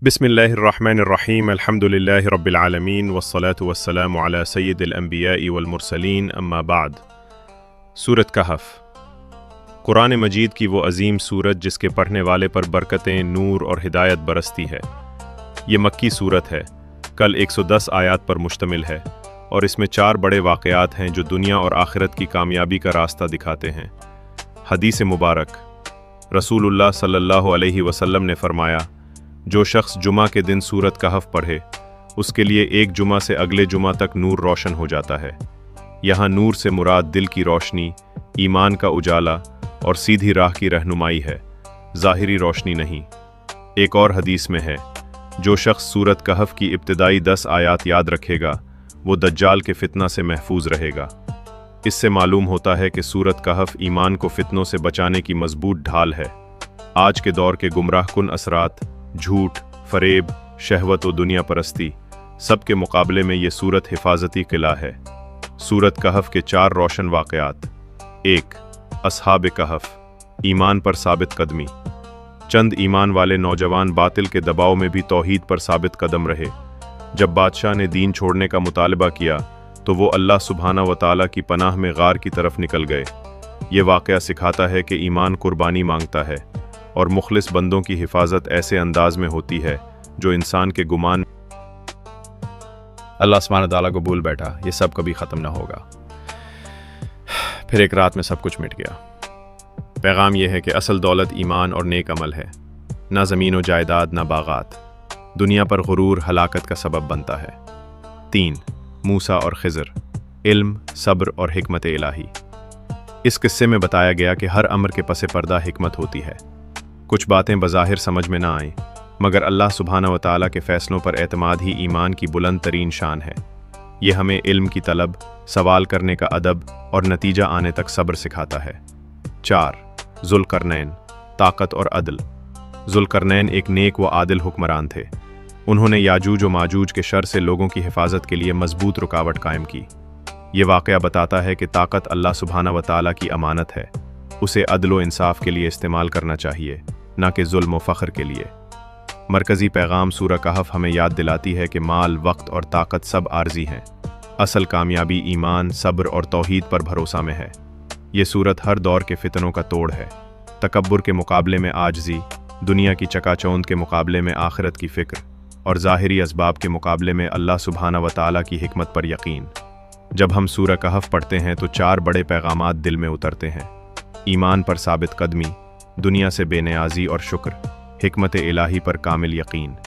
बिस्मिल्लाहिर्रहमानिर्रहीम अल्हम्दुलिल्लाहि रब्बिल आलमीन वस्सलातु वस्सलामु अला सय्यिदिल अंबिया'i वल मुरसलीन अम्मा बाद। सूरत कहफ कुरान मजीद की वो अजीम सूरत जिसके पढ़ने वाले पर बरकतें, नूर और हिदायत बरसती है। ये मक्की सूरत है, कल 110 आयात पर मुश्तमिल है और इसमें 4 बड़े वाक़यात हैं जो दुनिया और आखिरत की कामयाबी का रास्ता दिखाते हैं। हदीस मुबारक, रसूलुल्लाह सल्लल्लाहु अलैहि वसल्लम ने फरमाया, जो शख्स जुमा के दिन सूरत कहफ पढ़े उसके लिए एक जुमा से अगले जुमा तक नूर रोशन हो जाता है। यहाँ नूर से मुराद दिल की रोशनी, ईमान का उजाला और सीधी राह की रहनुमाई है, ज़ाहिरी रोशनी नहीं। एक और हदीस में है, जो शख्स सूरत कहफ की इब्तिदाई 10 आयात याद रखेगा वो दज्जाल के फितना से महफूज रहेगा। इससे मालूम होता है कि सूरत कहफ ईमान को फितनों से बचाने की मजबूत ढाल है। आज के दौर के गुमराहकुन असरात, झूठ, फरेब, शहवत और दुनिया परस्ती, सब के मुकाबले में ये सूरत हिफाजती किला है। सूरत कहफ के 4 रोशन वाक़यात। 1. असहाब कहफ, ईमान पर साबित कदमी। चंद ईमान वाले नौजवान बातिल के दबाव में भी तौहीद पर साबित कदम रहे। जब बादशाह ने दीन छोड़ने का मुतालबा किया तो वो अल्लाह सुब्हाना व तआला की पनाह में गार की तरफ निकल गए। ये वाक़या सिखाता है कि ईमान कुर्बानी मांगता है और मुखलिस बंदों की हिफाजत ऐसे अंदाज में होती है जो इंसान के गुमान। अल्लाह सुब्हानहू व तआला को भूल बैठा, ये सब कभी ख़त्म ना होगा। फिर एक रात में सब कुछ मिट गया। पैगाम यह है कि असल दौलत ईमान और नेक अमल है, ना ज़मीन व जायदाद, ना बागात। दुनिया पर गुरूर हलाकत का सबब बनता है। 3. मूसा और खिज़र, इल्म, सब्र और हिकमत इलाही। इस किस्से में बताया गया कि हर अमर के पसे पर्दा हिकमत होती है। कुछ बातें बज़ाहिर समझ में ना आएं, मगर अल्लाह सुब्हानहू व तआला के फ़ैसलों पर एतमाद ही ईमान की बुलंद तरीन शान है। ये हमें इल्म की तलब, सवाल करने का अदब और नतीजा आने तक सब्र सिखाता है। 4. ज़ुल्क़रनैन, ताकत और अदल। ज़ुल्क़रनैन एक नेक व आदिल हुक्मरान थे। उन्होंने याजूज व माजूज के शर से लोगों की हिफाजत के लिए मजबूत रुकावट कायम की। ये वाक़या बताता है कि ताकत अल्लाह सुब्हानहू व तआला की अमानत है, उसे अदल व इंसाफ के लिए इस्तेमाल करना चाहिए, ना कि जुल्म व फ़ख्र के लिए। मरकज़ी पैगाम सूरह कहफ हमें याद दिलाती है कि माल, वक्त और ताकत सब आर्जी हैं। असल कामयाबी ईमान, सब्र और तौहीद पर भरोसा में है। ये सूरत हर दौर के फितनों का तोड़ है। तकब्बुर के मुकाबले में आजजी, दुनिया की चकाचौंध के मुकाबले में आखिरत की फ़िक्र और ज़ाहिरी असबाब के मुकाबले में अल्लाह सुब्हानहू व तआला की हिकमत पर यकीन। जब हम सूरह कहफ पढ़ते हैं तो 4 बड़े पैगामात दिल में उतरते हैं। ईमान पर साबित कदमी, दुनिया से बेनियाज़ी और शुक्र, हिकमत इलाही पर कामिल यकीन।